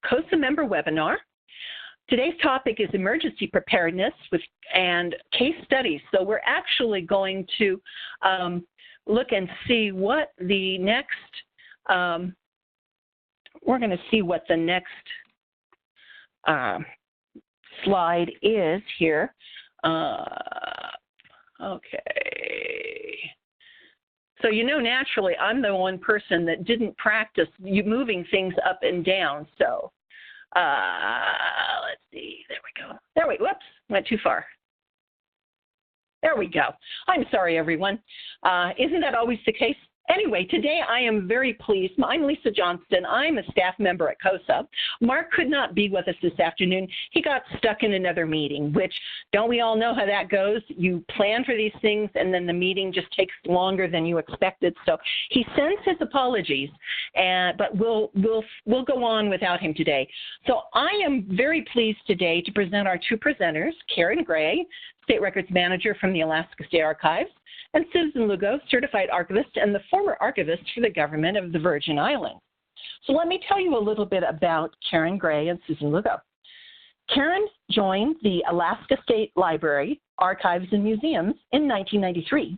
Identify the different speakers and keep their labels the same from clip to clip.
Speaker 1: CoSA member webinar. Today's topic is emergency preparedness and case studies. So we're actually going to look and see what the next, we're going to see what the next slide is here. Okay. So you know, naturally, I'm the one person that didn't practice moving things up and down. So let's see. There we go. Whoops, went too far. There we go. I'm sorry, everyone. Isn't that always the case? Anyway, today I am very pleased. I'm Lisa Johnston. I'm a staff member at CoSA. Mark could not be with us this afternoon. He got stuck in another meeting, which don't we all know how that goes? You plan for these things and then the meeting just takes longer than you expected. So he sends his apologies, but we'll go on without him today. So I am very pleased today to present our two presenters, Karen Gray, State Records Manager from the Alaska State Archives, and Susan Lugo, Certified Archivist and the former Archivist for the Government of the Virgin Islands. So let me tell you a little bit about Karen Gray and Susan Lugo. Karen joined the Alaska State Library, Archives and Museums in 1993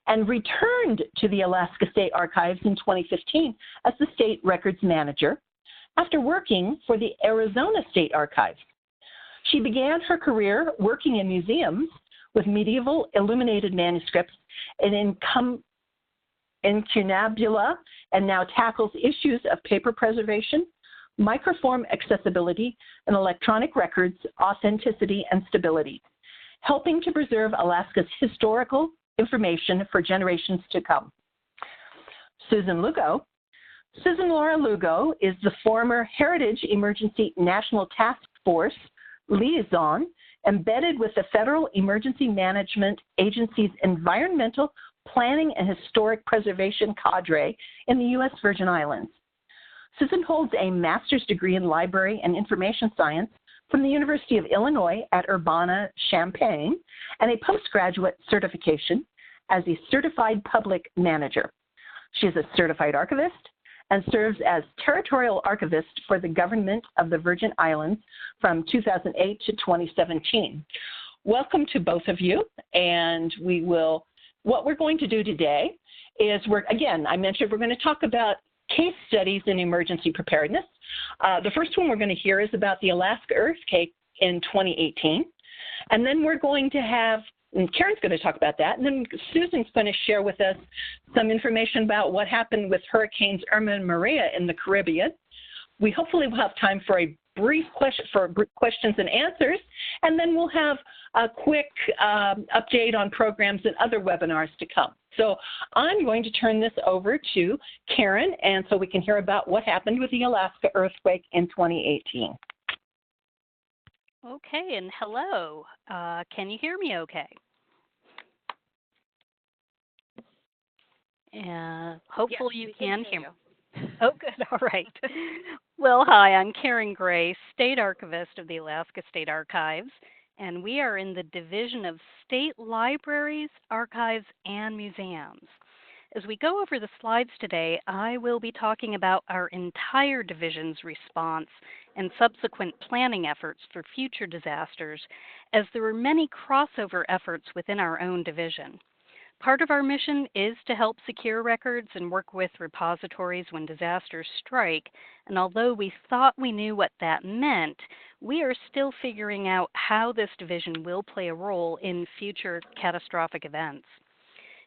Speaker 1: and returned to the Alaska State Archives in 2015 as the State Records Manager after working for the Arizona State Archives. She began her career working in museums with medieval illuminated manuscripts and incunabula, and now tackles issues of paper preservation, microform accessibility, and electronic records authenticity and stability, helping to preserve Alaska's historical information for generations to come. Susan Lugo. Susan Laura Lugo is the former Heritage Emergency National Task Force Liaison embedded with the Federal Emergency Management Agency's Environmental Planning and Historic Preservation cadre in the U.S. Virgin Islands. Susan holds a master's degree in library and information science from the University of Illinois at Urbana-Champaign and a postgraduate certification as a certified public manager. She is a certified archivist and serves as Territorial Archivist for the Government of the Virgin Islands from 2008 to 2017. Welcome to both of you, and what we're going to do today is again, I mentioned we're going to talk about case studies in emergency preparedness. The first one we're going to hear is about the Alaska earthquake in 2018, and then we're going to have and Karen's going to talk about that. And then Susan's going to share with us some information about what happened with Hurricanes Irma and Maria in the Caribbean. We hopefully will have time for a brief questions and answers. And then we'll have a quick update on programs and other webinars to come. So I'm going to turn this over to Karen, and so we can hear about what happened with the Alaska earthquake in 2018.
Speaker 2: Okay, and hello. Can you hear me okay? Hopefully you can hear me. Oh, good. All right. Well, hi, I'm Karen Gray, State Archivist of the Alaska State Archives, and we are in the Division of State Libraries, Archives, and Museums. As we go over the slides today, I will be talking about our entire division's response and subsequent planning efforts for future disasters, as there are many crossover efforts within our own division. Part of our mission is to help secure records and work with repositories when disasters strike, and although we thought we knew what that meant, we are still figuring out how this division will play a role in future catastrophic events.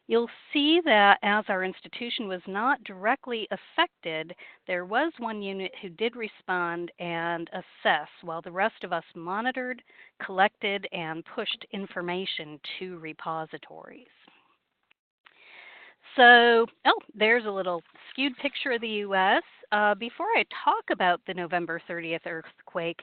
Speaker 2: You'll see that as our institution was not directly affected, there was one unit who did respond and assess, while the rest of us monitored, collected, and pushed information to repositories. So, there's a little skewed picture of the U.S. Before I talk about the November 30th earthquake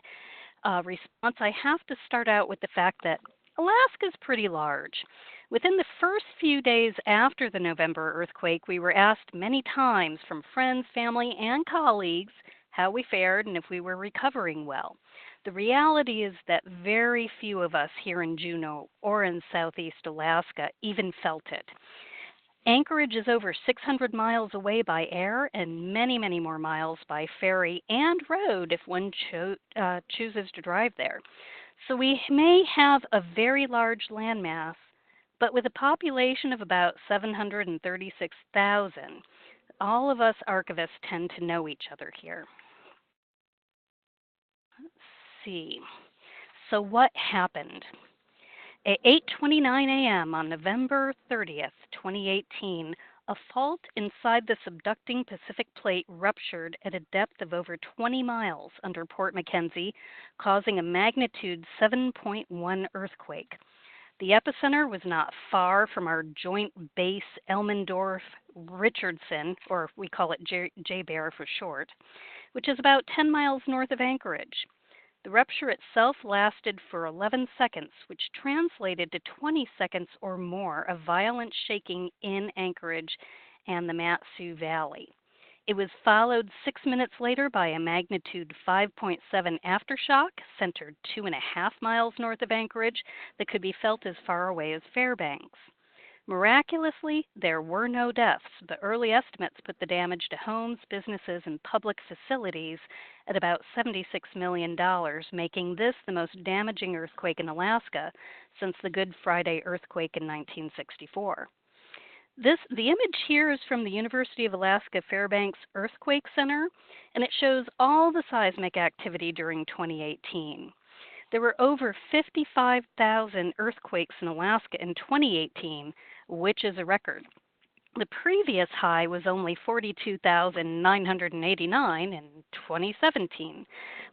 Speaker 2: response, I have to start out with the fact that Alaska is pretty large. Within the first few days after the November earthquake, we were asked many times from friends, family, and colleagues how we fared and if we were recovering well. The reality is that very few of us here in Juneau or in Southeast Alaska even felt it. Anchorage is over 600 miles away by air and many, many more miles by ferry and road if one chooses to drive there. So we may have a very large landmass, but with a population of about 736,000, all of us archivists tend to know each other here. Let's see. So what happened? At 8:29 a.m. on November 30th, 2018, a fault inside the subducting Pacific Plate ruptured at a depth of over 20 miles under Port Mackenzie, causing a magnitude 7.1 earthquake. The epicenter was not far from our joint base Elmendorf-Richardson, or we call it J-Bear for short, which is about 10 miles north of Anchorage. The rupture itself lasted for 11 seconds, which translated to 20 seconds or more of violent shaking in Anchorage and the Mat-Su Valley. It was followed 6 minutes later by a magnitude 5.7 aftershock centered 2.5 miles north of Anchorage that could be felt as far away as Fairbanks. Miraculously, there were no deaths, but early estimates put the damage to homes, businesses, and public facilities at about $76 million, making this the most damaging earthquake in Alaska since the Good Friday earthquake in 1964. The image here is from the University of Alaska Fairbanks Earthquake Center, and it shows all the seismic activity during 2018. There were over 55,000 earthquakes in Alaska in 2018, which is a record. The previous high was only 42,989 in 2017,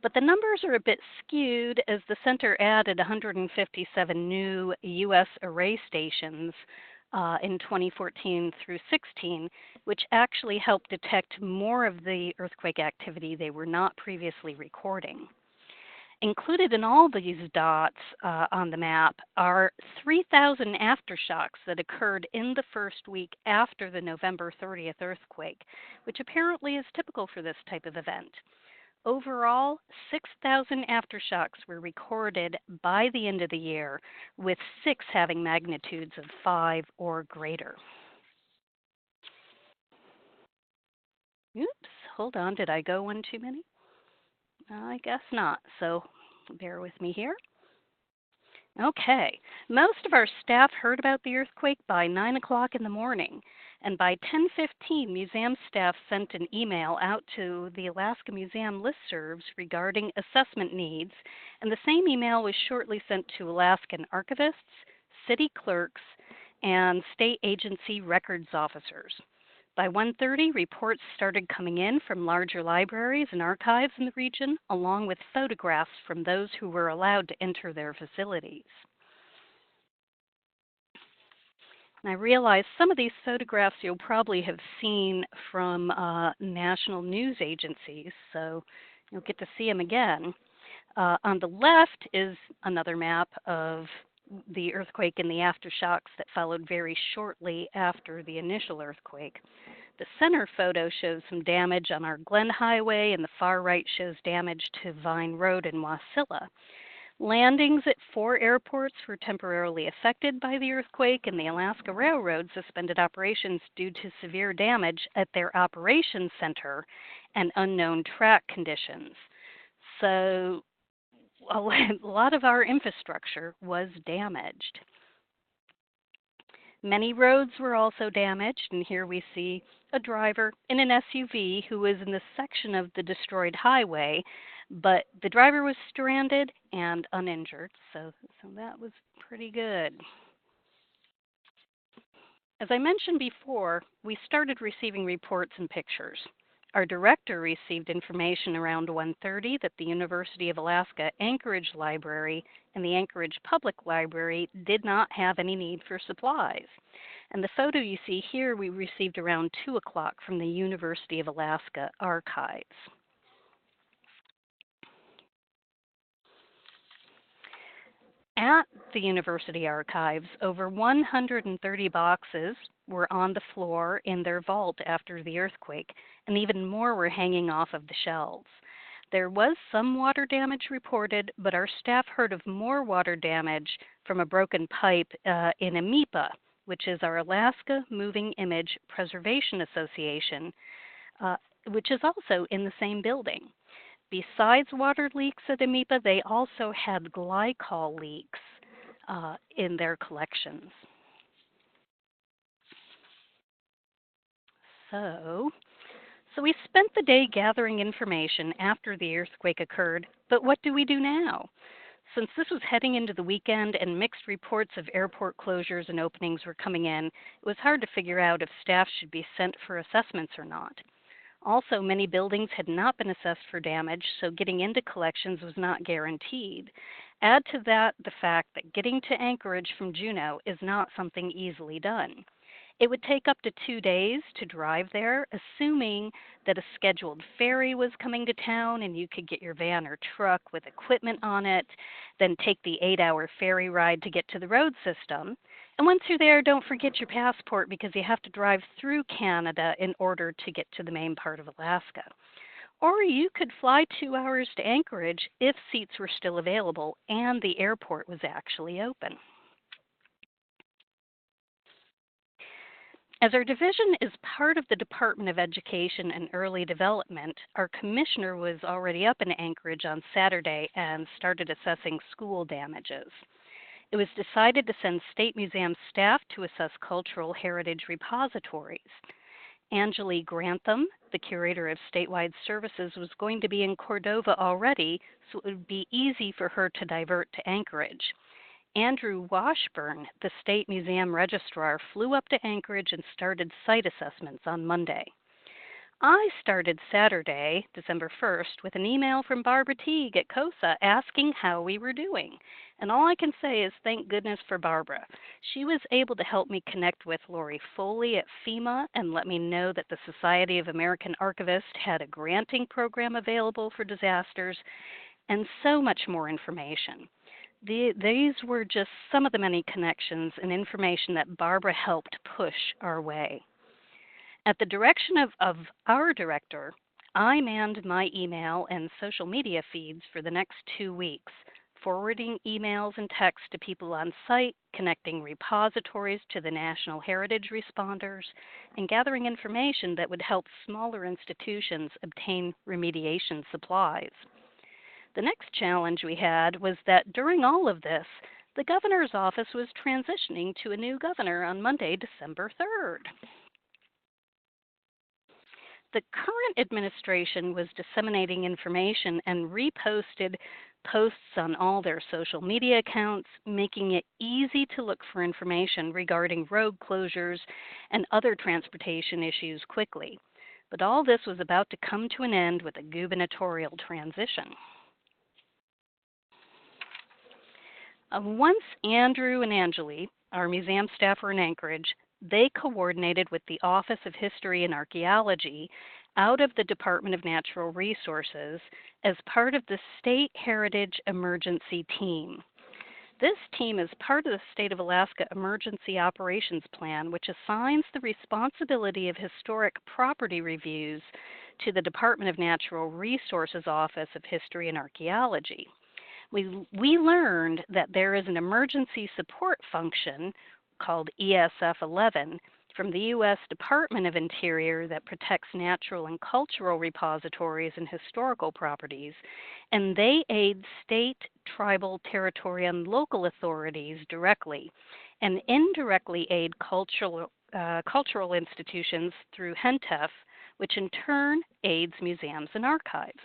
Speaker 2: but the numbers are a bit skewed as the center added 157 new U.S. array stations in 2014 through 16, which actually helped detect more of the earthquake activity they were not previously recording. Included in all these dots on the map are 3,000 aftershocks that occurred in the first week after the November 30th earthquake, which apparently is typical for this type of event. Overall, 6,000 aftershocks were recorded by the end of the year, with 6 having magnitudes of 5 or greater. Oops, hold on, did I go one too many? I guess not, so bear with me here. Okay, most of our staff heard about the earthquake by 9 o'clock in the morning, and by 10:15, museum staff sent an email out to the Alaska Museum listservs regarding assessment needs, and the same email was shortly sent to Alaskan archivists, city clerks, and state agency records officers. By 1:30, reports started coming in from larger libraries and archives in the region, along with photographs from those who were allowed to enter their facilities. And I realize some of these photographs you'll probably have seen from national news agencies, so you'll get to see them again. On the left is another map of the earthquake and the aftershocks that followed very shortly after the initial earthquake. The center photo shows some damage on our Glen Highway, and the far right shows damage to Vine Road in Wasilla. Landings at 4 airports were temporarily affected by the earthquake, and the Alaska Railroad suspended operations due to severe damage at their operations center and unknown track conditions. So a lot of our infrastructure was damaged. Many roads were also damaged, and here we see a driver in an SUV who was in the section of the destroyed highway, but the driver was stranded and uninjured, so that was pretty good. As I mentioned before, we started receiving reports and pictures. Our director received information around 1:30 that the University of Alaska Anchorage Library and the Anchorage Public Library did not have any need for supplies. And the photo you see here we received around 2 o'clock from the University of Alaska Archives. At the University Archives, over 130 boxes were on the floor in their vault after the earthquake, and even more were hanging off of the shelves. There was some water damage reported, but our staff heard of more water damage from a broken pipe in Amipa, which is our Alaska Moving Image Preservation Association, which is also in the same building. Besides water leaks at AMIPA, they also had glycol leaks in their collections. So we spent the day gathering information after the earthquake occurred, but what do we do now? Since this was heading into the weekend and mixed reports of airport closures and openings were coming in, it was hard to figure out if staff should be sent for assessments or not. Also, many buildings had not been assessed for damage, so getting into collections was not guaranteed. Add to that the fact that getting to Anchorage from Juneau is not something easily done. It would take up to 2 days to drive there, assuming that a scheduled ferry was coming to town and you could get your van or truck with equipment on it, then take the 8-hour ferry ride to get to the road system. And once you're there, don't forget your passport because you have to drive through Canada in order to get to the main part of Alaska. Or you could fly 2 hours to Anchorage if seats were still available and the airport was actually open. As our division is part of the Department of Education and Early Development, our commissioner was already up in Anchorage on Saturday and started assessing school damages. It was decided to send State Museum staff to assess cultural heritage repositories. Angeli Grantham, the curator of statewide services, was going to be in Cordova already, so it would be easy for her to divert to Anchorage. Andrew Washburn, the State Museum Registrar, flew up to Anchorage and started site assessments on Monday. I started Saturday, December 1st, with an email from Barbara Teague at CoSA asking how we were doing. And all I can say is thank goodness for Barbara. She was able to help me connect with Lori Foley at FEMA and let me know that the Society of American Archivists had a granting program available for disasters and so much more information. These were just some of the many connections and information that Barbara helped push our way. At the direction of our director, I manned my email and social media feeds for the next 2 weeks, forwarding emails and texts to people on site, connecting repositories to the National Heritage responders, and gathering information that would help smaller institutions obtain remediation supplies. The next challenge we had was that during all of this, the governor's office was transitioning to a new governor on Monday, December 3rd. The current administration was disseminating information and reposted posts on all their social media accounts, making it easy to look for information regarding road closures and other transportation issues quickly. But all this was about to come to an end with a gubernatorial transition. Once Andrew and Angeli, our museum staff, were in Anchorage, they coordinated with the Office of History and Archaeology out of the Department of Natural Resources as part of the State Heritage Emergency Team. This team is part of the State of Alaska Emergency Operations Plan, which assigns the responsibility of historic property reviews to the Department of Natural Resources Office of History and Archaeology. We learned that there is an emergency support function called ESF 11 from the U.S. Department of Interior that protects natural and cultural repositories and historical properties, and they aid state, tribal, territorial, and local authorities directly, and indirectly aid cultural institutions through HENTF, which in turn aids museums and archives.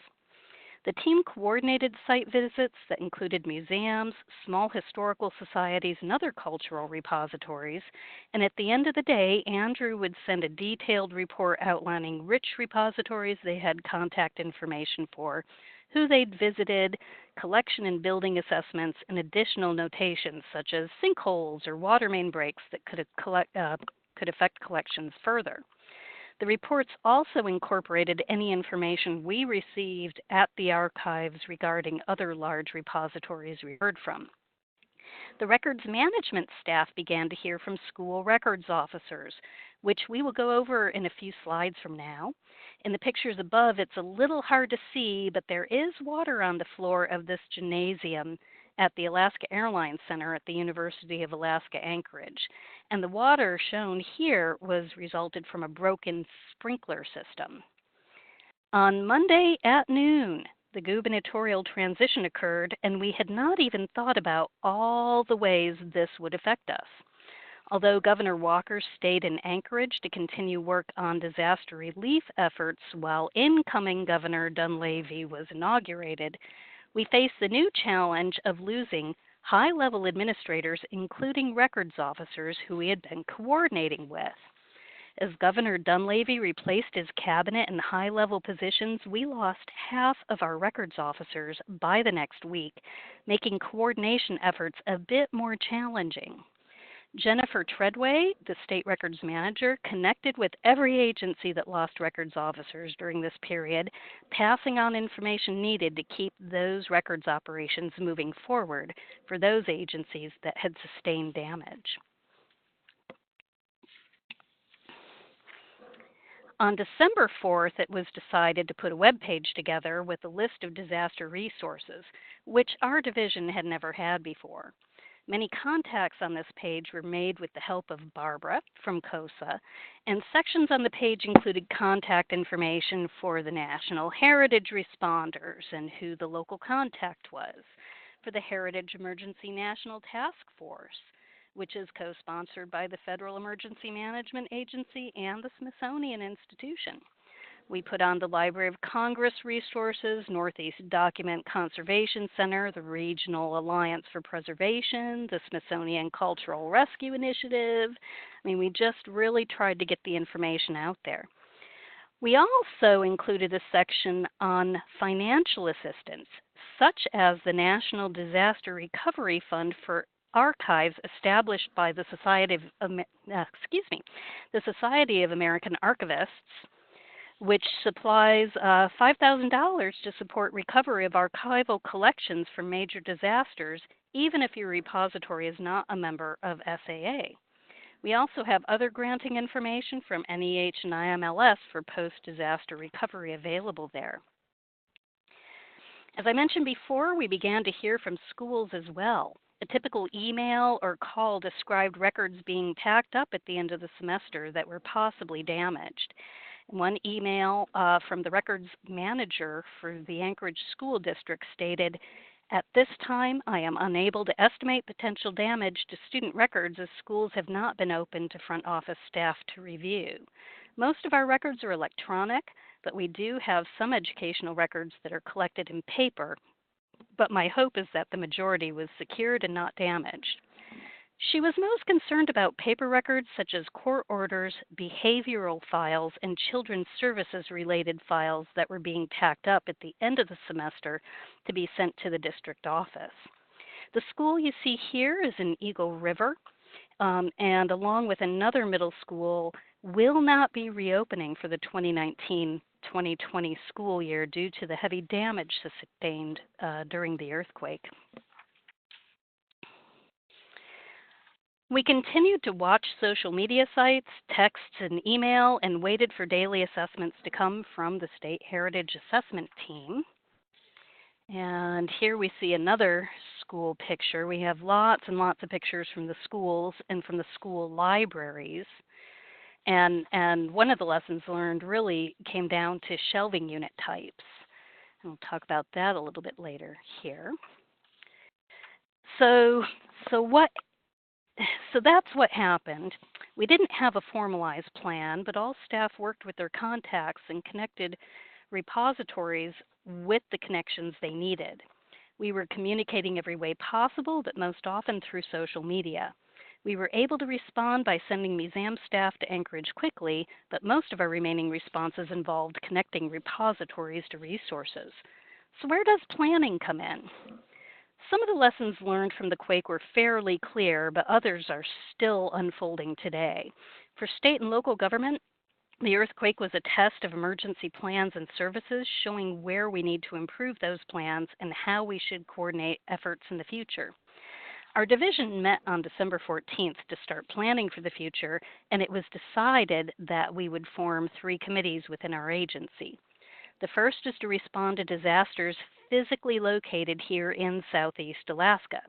Speaker 2: The team coordinated site visits that included museums, small historical societies, and other cultural repositories. And at the end of the day, Andrew would send a detailed report outlining which repositories they had contact information for, who they'd visited, collection and building assessments, and additional notations such as sinkholes or water main breaks that could affect collections further. The reports also incorporated any information we received at the archives regarding other large repositories we heard from. The records management staff began to hear from school records officers, which we will go over in a few slides from now. In the pictures above, it's a little hard to see, but there is water on the floor of this gymnasium, at the Alaska Airlines Center at the University of Alaska Anchorage. And the water shown here was resulted from a broken sprinkler system. On Monday at noon, the gubernatorial transition occurred, and we had not even thought about all the ways this would affect us. Although Governor Walker stayed in Anchorage to continue work on disaster relief efforts while incoming Governor Dunleavy was inaugurated, we faced the new challenge of losing high-level administrators, including records officers who we had been coordinating with. As Governor Dunleavy replaced his cabinet and high-level positions, we lost half of our records officers by the next week, making coordination efforts a bit more challenging. Jennifer Treadway, the state records manager, connected with every agency that lost records officers during this period, passing on information needed to keep those records operations moving forward for those agencies that had sustained damage. On December 4th, it was decided to put a web page together with a list of disaster resources, which our division had never had before. Many contacts on this page were made with the help of Barbara from CoSA, and sections on the page included contact information for the National Heritage responders and who the local contact was, for the Heritage Emergency National Task Force, which is co-sponsored by the Federal Emergency Management Agency and the Smithsonian Institution. We put on the Library of Congress resources, Northeast Document Conservation Center, the Regional Alliance for Preservation, the Smithsonian Cultural Rescue Initiative. We just really tried to get the information out there. We also included a section on financial assistance, such as the National Disaster Recovery Fund for Archives established by the Society of American Archivists, which supplies $5,000 to support recovery of archival collections from major disasters, even if your repository is not a member of SAA. We also have other granting information from NEH and IMLS for post-disaster recovery available there. As I mentioned before, we began to hear from schools as well. A typical email or call described records being packed up at the end of the semester that were possibly damaged. One email from the records manager for the Anchorage School District stated, "At this time, I am unable to estimate potential damage to student records as schools have not been open to front office staff to review. Most of our records are electronic, but we do have some educational records that are collected in paper, but my hope is that the majority was secured and not damaged." She was most concerned about paper records such as court orders, behavioral files, and children's services-related files that were being packed up at the end of the semester to be sent to the district office. The school you see here is in Eagle River, and along with another middle school, will not be reopening for the 2019-2020 school year due to the heavy damage sustained during the earthquake. We continued to watch social media sites, texts, and email, and waited for daily assessments to come from the State Heritage Assessment Team. And here we see another school picture. We have lots and lots of pictures from the schools and from the school libraries. And one of the lessons learned really came down to shelving unit types. And we'll talk about that a little bit later here. So that's what happened. We didn't have a formalized plan, but all staff worked with their contacts and connected repositories with the connections they needed. We were communicating every way possible, but most often through social media. We were able to respond by sending museum staff to Anchorage quickly, but most of our remaining responses involved connecting repositories to resources. So where does planning come in? Some of the lessons learned from the quake were fairly clear, but others are still unfolding today. For state and local government, the earthquake was a test of emergency plans and services, showing where we need to improve those plans and how we should coordinate efforts in the future. Our division met on December 14th to start planning for the future, and it was decided that we would form 3 committees within our agency. The first is to respond to disasters physically located here in Southeast Alaska.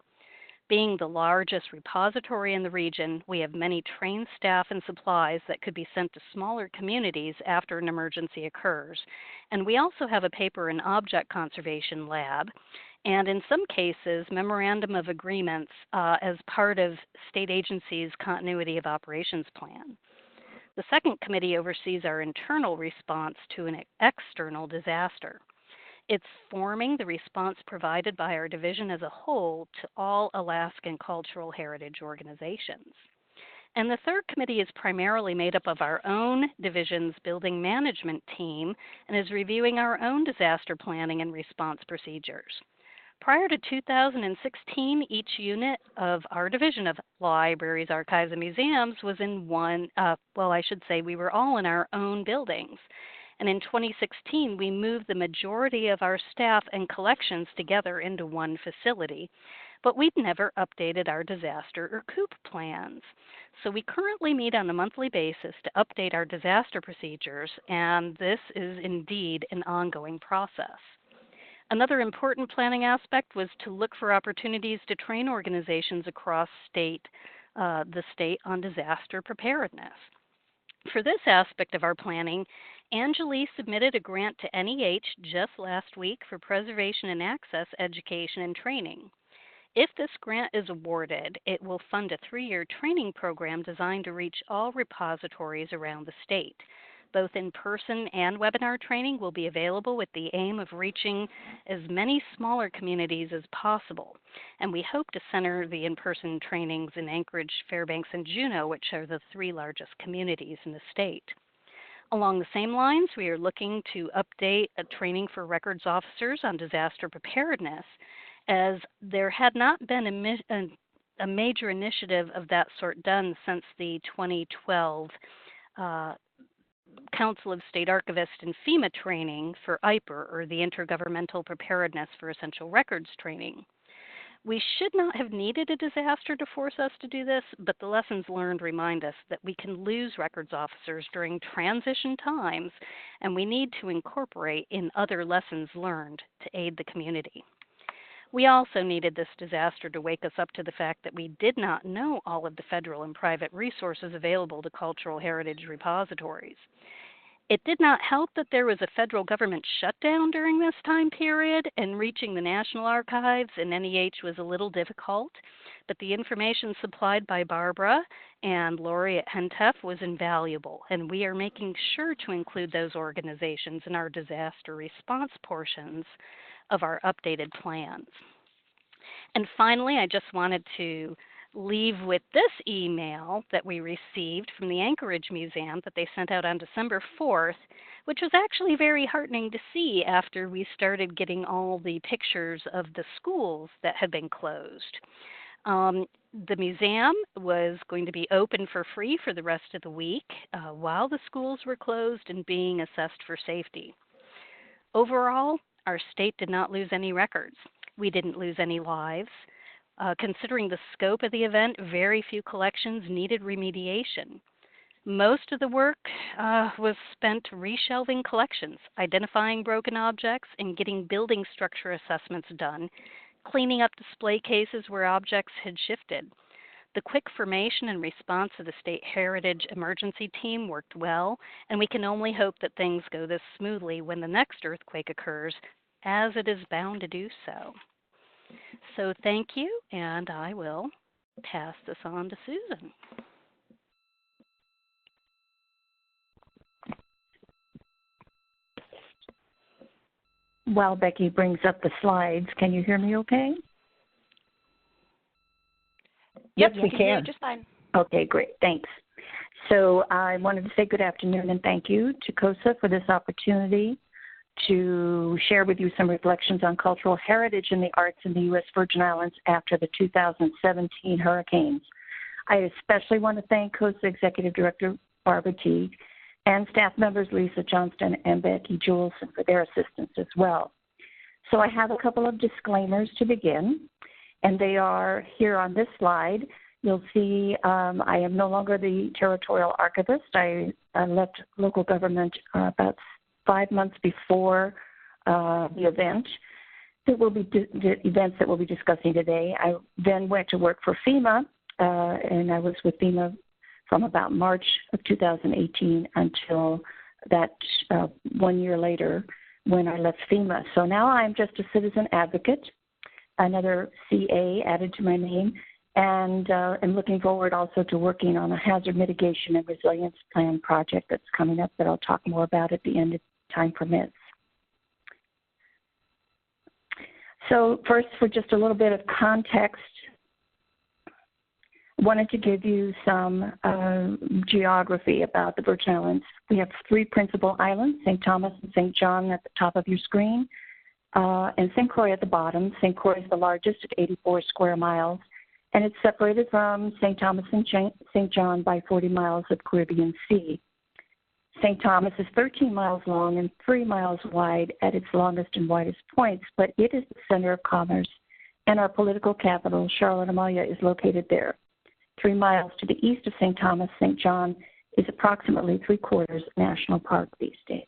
Speaker 2: Being the largest repository in the region, we have many trained staff and supplies that could be sent to smaller communities after an emergency occurs. And we also have a paper and object conservation lab, and in some cases, memorandum of agreements as part of state agencies' continuity of operations plan. The second committee oversees our internal response to an external disaster. It's forming the response provided by our division as a whole to all Alaskan cultural heritage organizations. And the third committee is primarily made up of our own division's building management team and is reviewing our own disaster planning and response procedures. Prior to 2016, each unit of our division of libraries, archives, and museums was in we were all in our own buildings. And in 2016, we moved the majority of our staff and collections together into one facility, but we'd never updated our disaster or COOP plans. So we currently meet on a monthly basis to update our disaster procedures, and this is indeed an ongoing process. Another important planning aspect was to look for opportunities to train organizations across the state on disaster preparedness. For this aspect of our planning, Anjali submitted a grant to NEH just last week for preservation and access education and training. If this grant is awarded, it will fund a 3-year training program designed to reach all repositories around the state. Both in-person and webinar training will be available with the aim of reaching as many smaller communities as possible. And we hope to center the in-person trainings in Anchorage, Fairbanks, and Juneau, which are the 3 largest communities in the state. Along the same lines, we are looking to update a training for records officers on disaster preparedness, as there had not been a major initiative of that sort done since the 2012 Council of State Archivists and FEMA training for IPER, or the Intergovernmental Preparedness for Essential Records training. We should not have needed a disaster to force us to do this, but the lessons learned remind us that we can lose records officers during transition times, and we need to incorporate in other lessons learned to aid the community. We also needed this disaster to wake us up to the fact that we did not know all of the federal and private resources available to cultural heritage repositories. It did not help that there was a federal government shutdown during this time period, and reaching the National Archives and NEH was a little difficult, but the information supplied by Barbara and Lori at HENTF was invaluable, and we are making sure to include those organizations in our disaster response portions of our updated plans. And finally, I just wanted to leave with this email that we received from the Anchorage Museum that they sent out on December 4th, which was actually very heartening to see after we started getting all the pictures of the schools that had been closed. The museum was going to be open for free for the rest of the week while the schools were closed and being assessed for safety. Overall, our state did not lose any records. We didn't lose any lives. Considering the scope of the event, very few collections needed remediation. Most of the work was spent reshelving collections, identifying broken objects, and getting building structure assessments done, cleaning up display cases where objects had shifted. The quick formation and response of the State Heritage Emergency Team worked well, and we can only hope that things go this smoothly when the next earthquake occurs, as it is bound to do so. So thank you, and I will pass this on to Susan.
Speaker 1: While Becky brings up the slides, can you hear me okay?
Speaker 3: Yes, we can. Just fine.
Speaker 1: Okay, great. Thanks. So I wanted to say good afternoon and thank you to CoSA for this opportunity to share with you some reflections on cultural heritage and the arts in the U.S. Virgin Islands after the 2017 hurricanes. I especially want to thank CoSA Executive Director Barbara Teague and staff members Lisa Johnston and Becky Juleson for their assistance as well. So I have a couple of disclaimers to begin, and they are here on this slide. You'll see I am no longer the Territorial Archivist. I left local government about 5 months before the event. that will be the events that we'll be discussing today. I then went to work for FEMA, and I was with FEMA from about March of 2018 until that 1 year later when I left FEMA. So now I'm just a citizen advocate, another CA added to my name, and I'm looking forward also to working on a hazard mitigation and resilience plan project that's coming up that I'll talk more about at the end if time permits. So first, for just a little bit of context, I wanted to give you some geography about the Virgin Islands. We have 3 principal islands, St. Thomas and St. John at the top of your screen, and St. Croix at the bottom. St. Croix is the largest at 84 square miles, and it's separated from St. Thomas and St. John by 40 miles of Caribbean Sea. St. Thomas is 13 miles long and 3 miles wide at its longest and widest points, but it is the center of commerce, and our political capital, Charlotte Amalia, is located there. 3 miles to the east of St. Thomas, St. John is approximately 3/4 national park these days.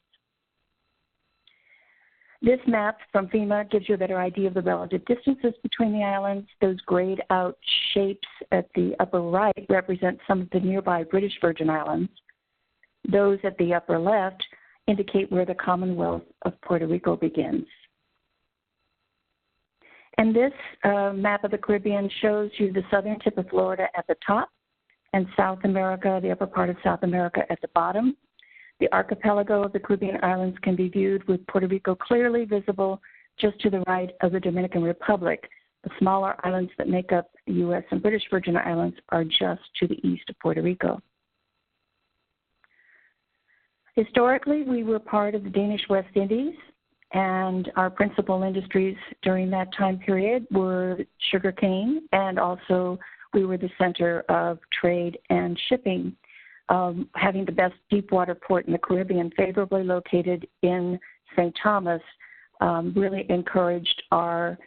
Speaker 1: This map from FEMA gives you a better idea of the relative distances between the islands. Those grayed out shapes at the upper right represent some of the nearby British Virgin Islands. Those at the upper left indicate where the Commonwealth of Puerto Rico begins. And this map of the Caribbean shows you the southern tip of Florida at the top and South America, the upper part of South America at the bottom. The archipelago of the Caribbean islands can be viewed with Puerto Rico clearly visible just to the right of the Dominican Republic. The smaller islands that make up the U.S. and British Virgin Islands are just to the east of Puerto Rico. Historically, we were part of the Danish West Indies, and our principal industries during that time period were sugarcane, and also we were the center of trade and shipping. Having the best deep water port in the Caribbean, favorably located in St. Thomas, really encouraged our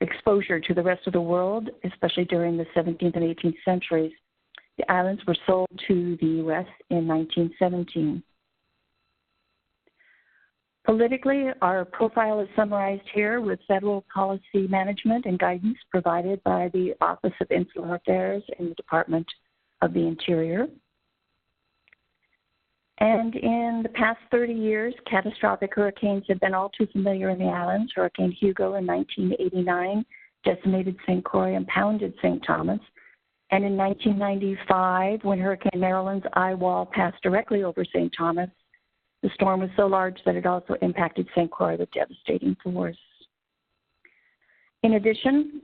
Speaker 1: exposure to the rest of the world, especially during the 17th and 18th centuries. The islands were sold to the U.S. in 1917. Politically, our profile is summarized here with federal policy management and guidance provided by the Office of Insular Affairs in the Department of the Interior. And in the past 30 years, catastrophic hurricanes have been all too familiar in the islands. Hurricane Hugo in 1989 decimated St. Croix and pounded St. Thomas. And in 1995, when Hurricane Marilyn's eye wall passed directly over St. Thomas, the storm was so large that it also impacted St. Croix with devastating force. In addition,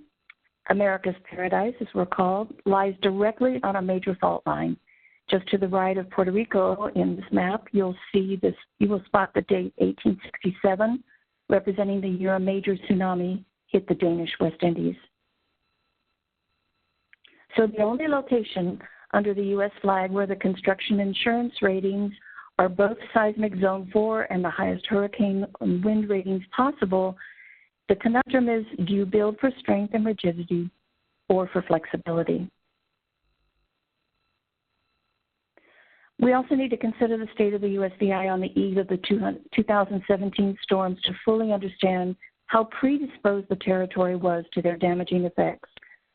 Speaker 1: America's Paradise, as we're called, lies directly on a major fault line. Just to the right of Puerto Rico in this map, you will spot the date 1867, representing the year a major tsunami hit the Danish West Indies. So the only location under the U.S. flag where the construction insurance ratings are both seismic zone 4 and the highest hurricane wind ratings possible, the conundrum is, do you build for strength and rigidity or for flexibility? We also need to consider the state of the USVI on the eve of the 2017 storms to fully understand how predisposed the territory was to their damaging effects.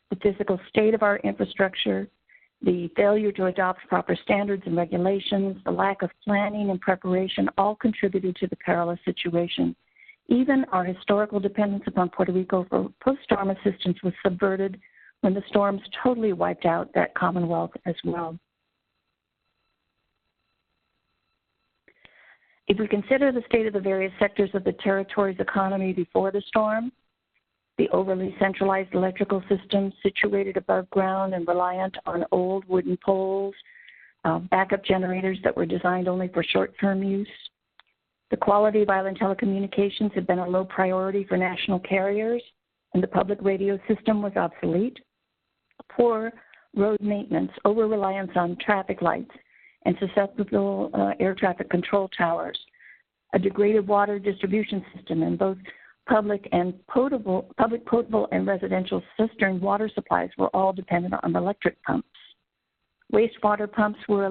Speaker 1: The physical state of our infrastructure, the failure to adopt proper standards and regulations, the lack of planning and preparation all contributed to the perilous situation. Even our historical dependence upon Puerto Rico for post-storm assistance was subverted when the storms totally wiped out that Commonwealth as well. If we consider the state of the various sectors of the territory's economy before the storm, the overly centralized electrical system situated above ground and reliant on old wooden poles, backup generators that were designed only for short-term use. The quality of island telecommunications had been a low priority for national carriers, and the public radio system was obsolete. Poor road maintenance, over-reliance on traffic lights, and susceptible air traffic control towers. A degraded water distribution system in both public potable and residential cistern water supplies were all dependent on electric pumps. Wastewater pumps were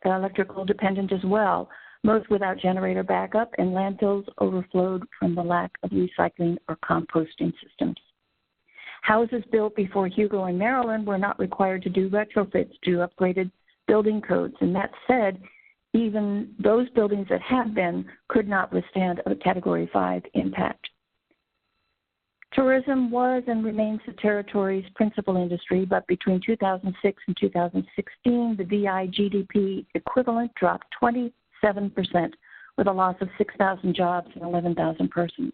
Speaker 1: electrical dependent as well,
Speaker 4: most without generator backup, and landfills overflowed from the lack of recycling or composting systems. Houses built before Hugo and Maryland were not required to do retrofits to upgraded building codes, and that said, even those buildings that have been could not withstand a Category 5 impact. Tourism was and remains the territory's principal industry, but between 2006 and 2016, the VI GDP equivalent dropped 27%, with a loss of 6,000 jobs and 11,000 persons,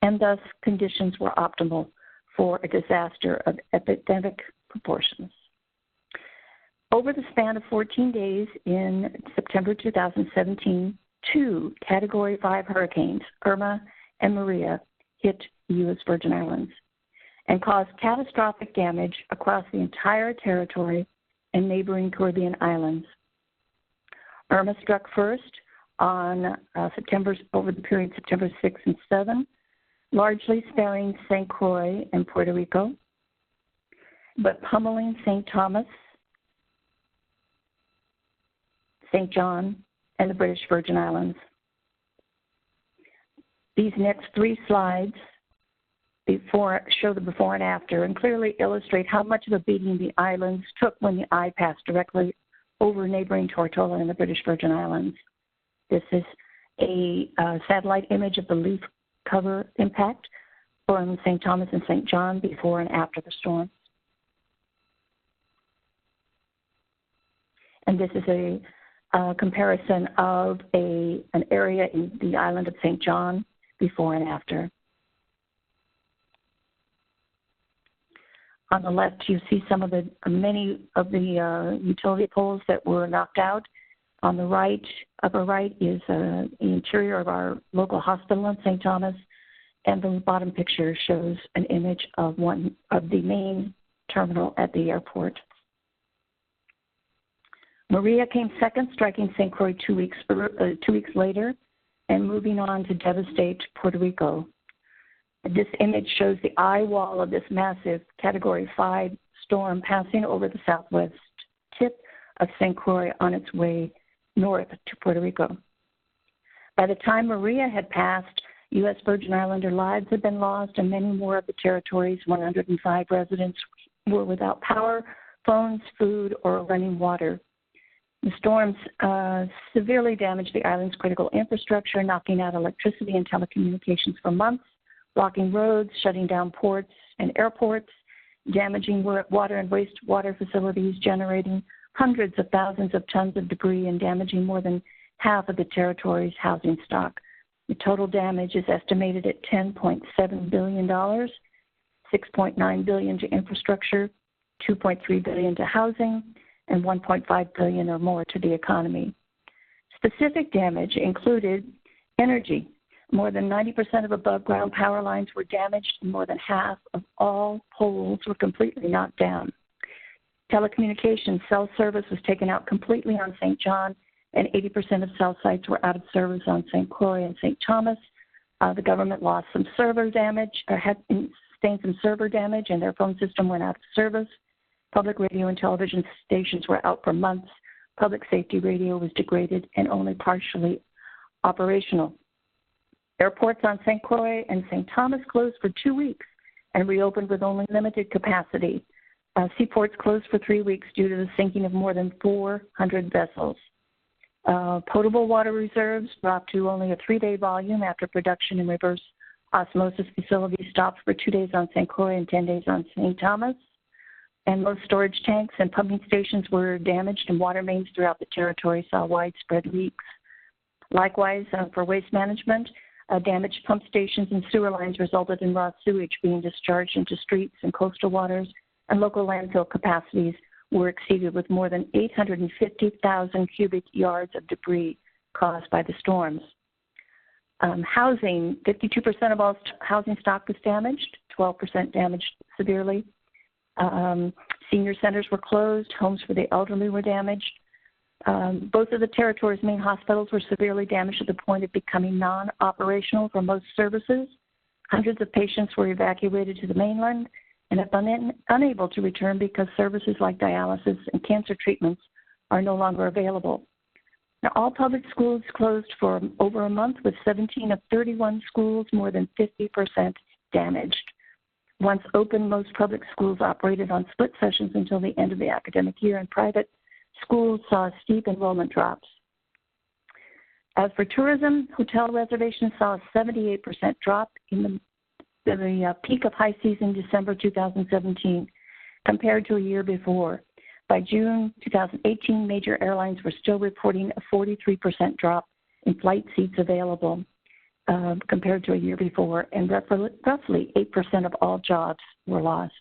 Speaker 4: and thus conditions were optimal for a disaster of epidemic proportions. Over the span of 14 days in September 2017, 2 Category 5 hurricanes, Irma and Maria, hit the U.S. Virgin Islands and caused catastrophic damage across the entire territory and neighboring Caribbean islands. Irma struck first on over the period September 6 and 7, largely sparing St. Croix and Puerto Rico, but pummeling St. Thomas, St. John, and the British Virgin Islands. These next 3 slides show the before and after and clearly illustrate how much of a beating the islands took when the eye passed directly over neighboring Tortola and the British Virgin Islands. This is a satellite image of the leaf cover impact from St. Thomas and St. John before and after the storm. And this is a comparison of an area in the island of St. John before and after. On the left, you see many of the utility poles that were knocked out. On the right, upper right, is the interior of our local hospital in St. Thomas, and the bottom picture shows an image of one of the main terminal at the airport. Maria came second, striking St. Croix 2 weeks later, and moving on to devastate Puerto Rico. This image shows the eye wall of this massive Category 5 storm passing over the southwest tip of St. Croix on its way north to Puerto Rico. By the time Maria had passed, U.S. Virgin Islander lives had been lost, and many more of the territory's 105 residents were without power, phones, food, or running water. The storms severely damaged the island's critical infrastructure, knocking out electricity and telecommunications for months, blocking roads, shutting down ports and airports, damaging water and wastewater facilities, generating hundreds of thousands of tons of debris, and damaging more than half of the territory's housing stock. The total damage is estimated at $10.7 billion, $6.9 billion to infrastructure, $2.3 billion to housing, and $1.5 billion or more to the economy. Specific damage included energy. More than 90% of above-ground power lines were damaged, and more than half of all poles were completely knocked down. Telecommunications cell service was taken out completely on St. John, and 80% of cell sites were out of service on St. Croix and St. Thomas. The government lost some server damage, or had sustained some server damage, and their phone system went out of service. Public radio and television stations were out for months. Public safety radio was degraded and only partially operational. Airports on St. Croix and St. Thomas closed for 2 weeks and reopened with only limited capacity. Seaports closed for 3 weeks due to the sinking of more than 400 vessels. Potable water reserves dropped to only a 3-day volume after production and reverse osmosis facilities stopped for 2 days on St. Croix and 10 days on St. Thomas. And most storage tanks and pumping stations were damaged, and water mains throughout the territory saw widespread leaks. Likewise, for waste management, damaged pump stations and sewer lines resulted in raw sewage being discharged into streets and coastal waters, and local landfill capacities were exceeded with more than 850,000 cubic yards of debris caused by the storms. Housing, 52% of all housing stock was damaged, 12% damaged severely. Senior centers were closed, homes for the elderly were damaged. Both of the territory's main hospitals were severely damaged to the point of becoming non-operational for most services. Hundreds of patients were evacuated to the mainland and have been unable to return because services like dialysis and cancer treatments are no longer available. Now, all public schools closed for over a month, with 17 of 31 schools more than 50% damaged. Once open, most public schools operated on split sessions until the end of the academic year, and private schools saw steep enrollment drops. As for tourism, hotel reservations saw a 78% drop in the peak of high season December 2017 compared to a year before. By June 2018, major airlines were still reporting a 43% drop in flight seats available compared to a year before, and roughly 8% of all jobs were lost.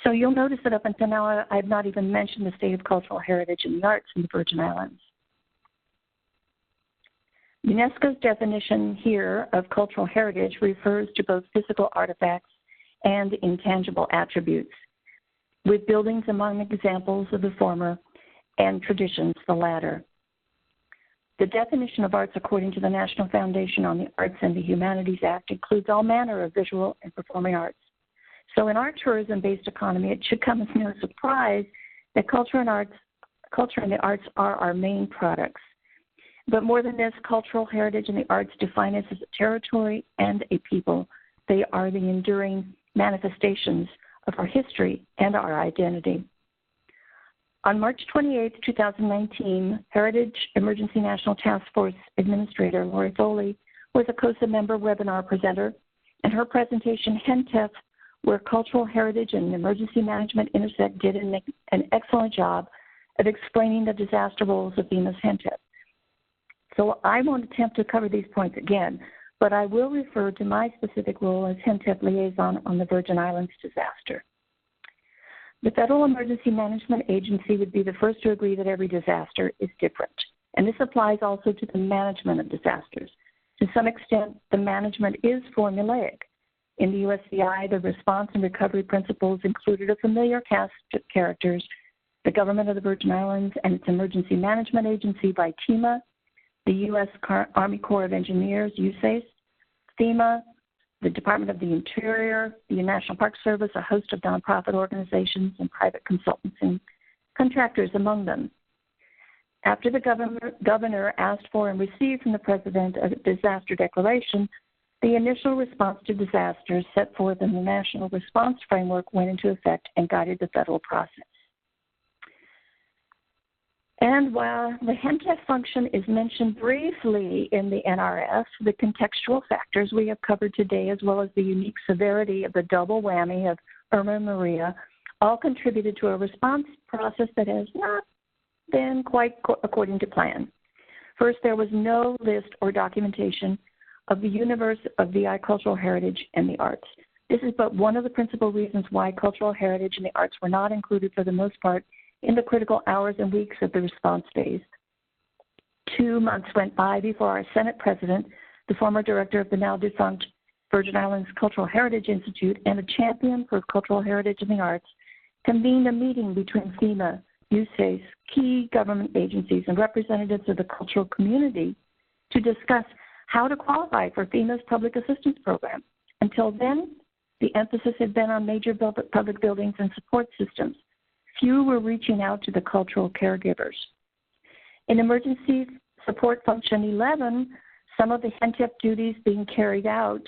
Speaker 4: So you'll notice that up until now, I have not even mentioned the state of cultural heritage and the arts in the Virgin Islands. UNESCO's definition here of cultural heritage refers to both physical artifacts and intangible attributes, with buildings among examples of the former and traditions the latter. The definition of arts according to the National Foundation on the Arts and the Humanities Act includes all manner of visual and performing arts. So in our tourism-based economy, it should come as no surprise that culture and the arts are our main products. But more than this, cultural heritage and the arts define us as a territory and a people. They are the enduring manifestations of our history and our identity. On March 28, 2019, Heritage Emergency National Task Force Administrator Lori Foley was a CoSA member webinar presenter, and her presentation, HENTF, where cultural heritage and emergency management intersect, did an excellent job of explaining the disaster roles of FEMA's HENTF. So I won't attempt to cover these points again, but I will refer to my specific role as HENTF Liaison on the Virgin Islands disaster. The Federal Emergency Management Agency would be the first to agree that every disaster is different, and this applies also to the management of disasters. To some extent, the management is formulaic. In the USVI, the response and recovery principles included a familiar cast of characters: the government of the Virgin Islands and its emergency management agency by FEMA, the U.S. Army Corps of Engineers, USACE, FEMA, the Department of the Interior, the National Park Service, a host of nonprofit organizations, and private consultants and contractors among them. After the governor asked for and received from the President a disaster declaration, the initial response to disasters set forth in the National Response Framework went into effect and guided the federal process. And while the HENTF function is mentioned briefly in the NRF, the contextual factors we have covered today, as well as the unique severity of the double whammy of Irma and Maria, all contributed to a response process that has not been quite according to plan. First, there was no list or documentation of the universe of VI cultural heritage and the arts. This is but one of the principal reasons why cultural heritage and the arts were not included for the most part in the critical hours and weeks of the response phase. 2 months went by before our Senate President, the former director of the now defunct Virgin Islands Cultural Heritage Institute and a champion for cultural heritage and the arts, convened a meeting between FEMA, USACE, key government agencies, and representatives of the cultural community to discuss how to qualify for FEMA's public assistance program. Until then, the emphasis had been on major public buildings and support systems. Few were reaching out to the cultural caregivers. In Emergency Support Function 11, some of the HENTF duties being carried out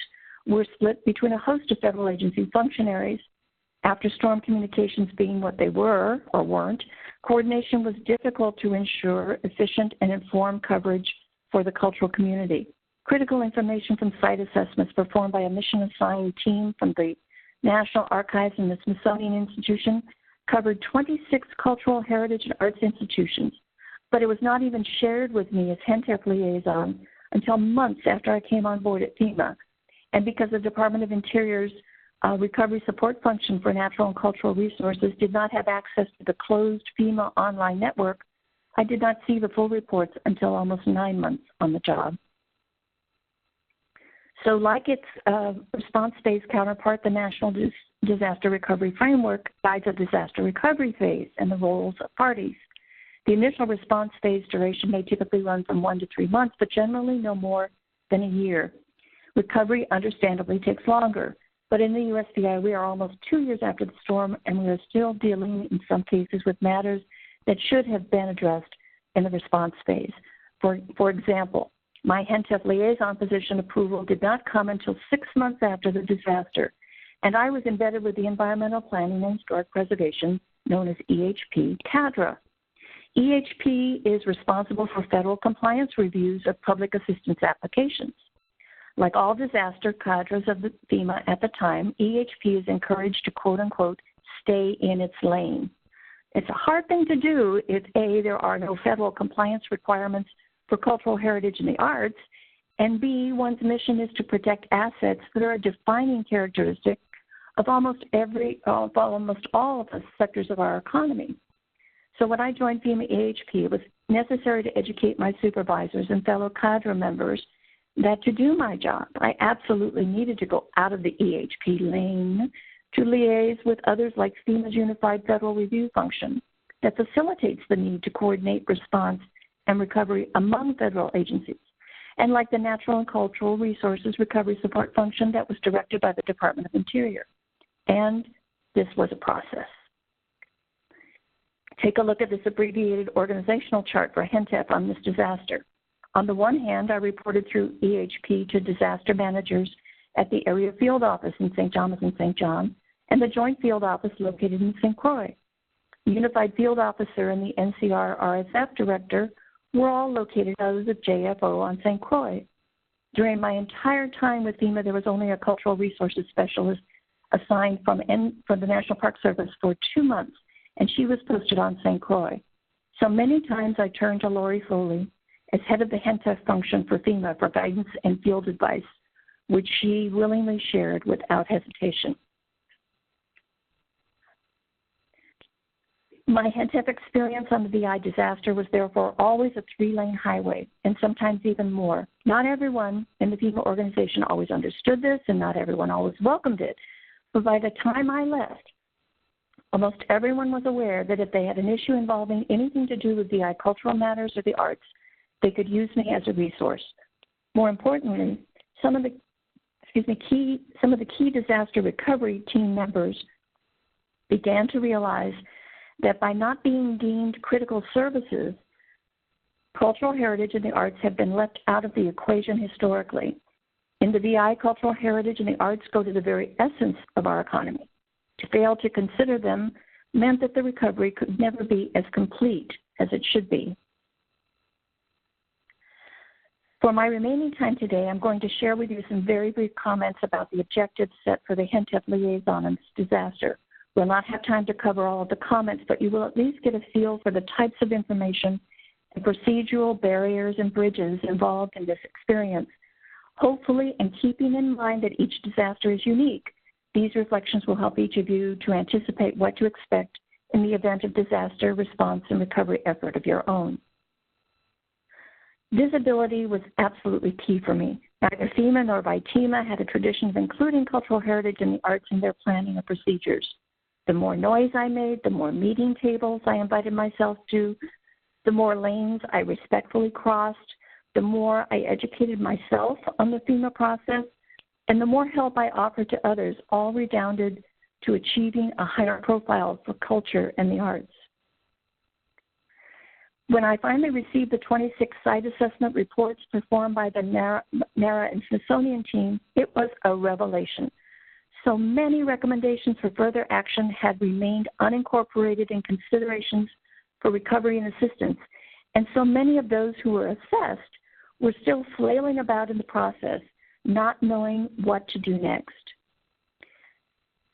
Speaker 4: were split between a host of federal agency functionaries. After storm communications being what they were or weren't, coordination was difficult to ensure efficient and informed coverage for the cultural community. Critical information from site assessments performed by a mission-assigned team from the National Archives and the Smithsonian Institution covered 26 cultural heritage and arts institutions, but it was not even shared with me as HENTF Liaison until months after I came on board at FEMA. And because the Department of Interior's Recovery Support Function for Natural and Cultural Resources did not have access to the closed FEMA online network, I did not see the full reports until almost 9 months on the job. So like its response phase counterpart, the National Disaster Recovery Framework guides a disaster recovery phase and the roles of parties. The initial response phase duration may typically run from 1 to 3 months, but generally no more than a year. Recovery understandably takes longer, but in the USVI we are almost 2 years after the storm and we are still dealing in some cases with matters that should have been addressed in the response phase. For example, my HENTF Liaison position approval did not come until 6 months after the disaster, and I was embedded with the Environmental Planning and Historic Preservation, known as EHP CADRA. EHP is responsible for federal compliance reviews of public assistance applications. Like all disaster cadres of the FEMA at the time, EHP is encouraged to, quote unquote, stay in its lane. It's a hard thing to do if A, there are no federal compliance requirements for cultural heritage and the arts, and B, one's mission is to protect assets that are a defining characteristic of almost all of the sectors of our economy. So when I joined FEMA EHP, it was necessary to educate my supervisors and fellow cadre members that to do my job, I absolutely needed to go out of the EHP lane to liaise with others like FEMA's Unified Federal Review Function that facilitates the need to coordinate response and recovery among federal agencies, and like the Natural and Cultural Resources Recovery Support Function that was directed by the Department of Interior. And this was a process. Take a look at this abbreviated organizational chart for HENTF on this disaster. On the one hand, I reported through EHP to disaster managers at the area field office in St. Thomas and St. John, and the joint field office located in St. Croix. The Unified Field Officer and the NCR RSF Director were all located out of the JFO on St. Croix. During my entire time with FEMA, there was only a cultural resources specialist assigned from the National Park Service for 2 months, and she was posted on St. Croix. So many times I turned to Lori Foley as head of the HENTF function for FEMA for guidance and field advice, which she willingly shared without hesitation. My HENTF experience on the VI disaster was therefore always a 3-lane highway, and sometimes even more. Not everyone in the FEMA organization always understood this, and not everyone always welcomed it. But by the time I left, almost everyone was aware that if they had an issue involving anything to do with VI cultural matters or the arts, they could use me as a resource. More importantly, some of the key disaster recovery team members began to realize that by not being deemed critical services, cultural heritage and the arts have been left out of the equation historically. In the VI, cultural heritage and the arts go to the very essence of our economy. To fail to consider them meant that the recovery could never be as complete as it should be. For my remaining time today, I'm going to share with you some very brief comments about the objectives set for the HENTF Liaison in this disaster. We'll not have time to cover all of the comments, but you will at least get a feel for the types of information and procedural barriers and bridges involved in this experience. Hopefully, and keeping in mind that each disaster is unique, these reflections will help each of you to anticipate what to expect in the event of disaster response and recovery effort of your own. Visibility was absolutely key for me. Neither FEMA nor VITEMA had a tradition of including cultural heritage and the arts in their planning and procedures. The more noise I made, the more meeting tables I invited myself to, the more lanes I respectfully crossed, the more I educated myself on the FEMA process, and the more help I offered to others, all redounded to achieving a higher profile for culture and the arts. When I finally received the 26 site assessment reports performed by the NARA and Smithsonian team, it was a revelation. So many recommendations for further action had remained unincorporated in considerations for recovery and assistance, and so many of those who were assessed were still flailing about in the process, not knowing what to do next.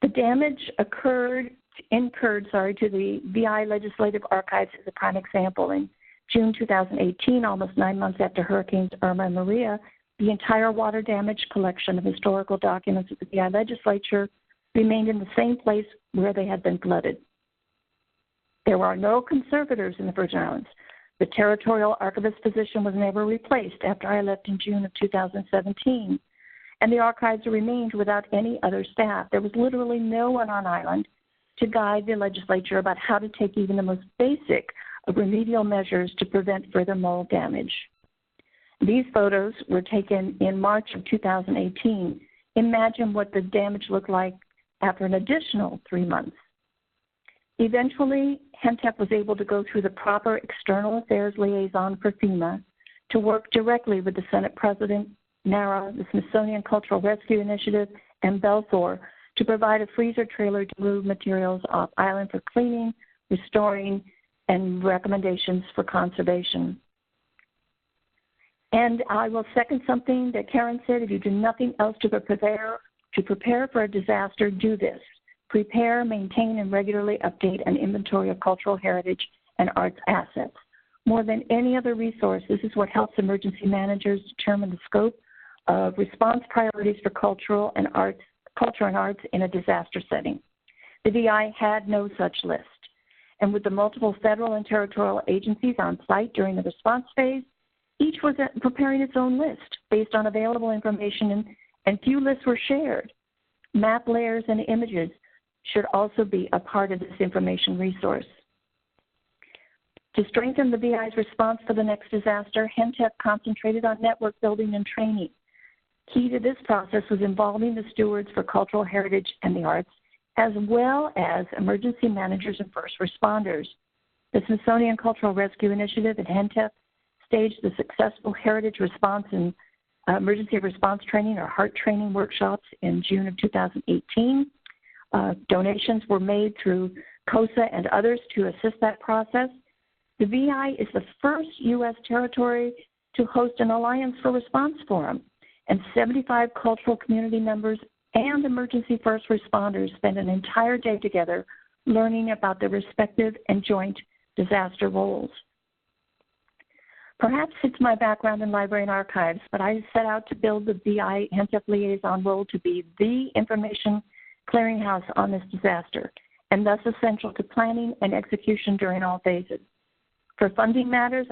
Speaker 4: The damage incurred to the VI Legislative Archives is a prime example. In June 2018, almost 9 months after Hurricanes Irma and Maria, the entire water damage collection of historical documents of the VI Legislature remained in the same place where they had been flooded. There were no conservators in the Virgin Islands. The Territorial Archivist position was never replaced after I left in June of 2017, and the archives remained without any other staff. There was literally no one on island to guide the legislature about how to take even the most basic of remedial measures to prevent further mold damage. These photos were taken in March of 2018. Imagine what the damage looked like after an additional 3 months. Eventually, HENTF was able to go through the proper external affairs liaison for FEMA to work directly with the Senate President, NARA, the Smithsonian Cultural Rescue Initiative, and Belthor to provide a freezer trailer to move materials off island for cleaning, restoring, and recommendations for conservation. And I will second something that Karen said: if you do nothing else to prepare for a disaster, do this. Prepare, maintain, and regularly update an inventory of cultural heritage and arts assets. More than any other resource, this is what helps emergency managers determine the scope of response priorities for culture and arts in a disaster setting. The VI had no such list. And with the multiple federal and territorial agencies on site during the response phase, each was preparing its own list based on available information, and few lists were shared. Map layers and images should also be a part of this information resource. To strengthen the VI's response for the next disaster, HENTF concentrated on network building and training. Key to this process was involving the stewards for cultural heritage and the arts, as well as emergency managers and first responders. The Smithsonian Cultural Rescue Initiative at HENTF staged the successful Heritage Response and Emergency Response Training, or HART training workshops in June of 2018. Donations were made through CoSA and others to assist that process. The VI is the first U.S. territory to host an Alliance for Response Forum, and 75 cultural community members and emergency first responders spend an entire day together learning about their respective and joint disaster roles. Perhaps it's my background in library and archives, but I set out to build the VI HENTF liaison role to be the information clearinghouse on this disaster, and thus essential to planning and execution during all phases. For funding matters,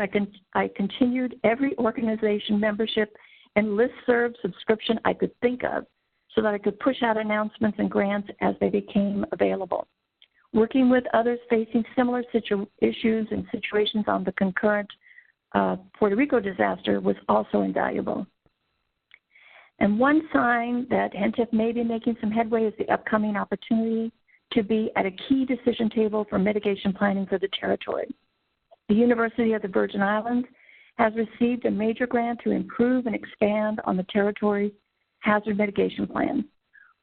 Speaker 4: I continued every organization membership and listserv subscription I could think of so that I could push out announcements and grants as they became available. Working with others facing similar issues and situations on the concurrent Puerto Rico disaster was also invaluable. And one sign that HENTF may be making some headway is the upcoming opportunity to be at a key decision table for mitigation planning for the territory. The University of the Virgin Islands has received a major grant to improve and expand on the territory's hazard mitigation plan.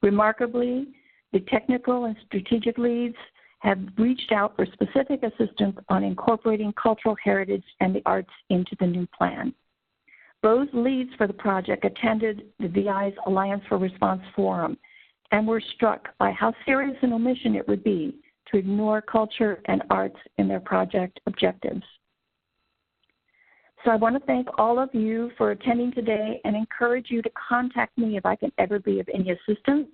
Speaker 4: Remarkably, the technical and strategic leads have reached out for specific assistance on incorporating cultural heritage and the arts into the new plan. Both leads for the project attended the VI's Alliance for Response Forum and were struck by how serious an omission it would be to ignore culture and arts in their project objectives. So I want to thank all of you for attending today and encourage you to contact me if I can ever be of any assistance,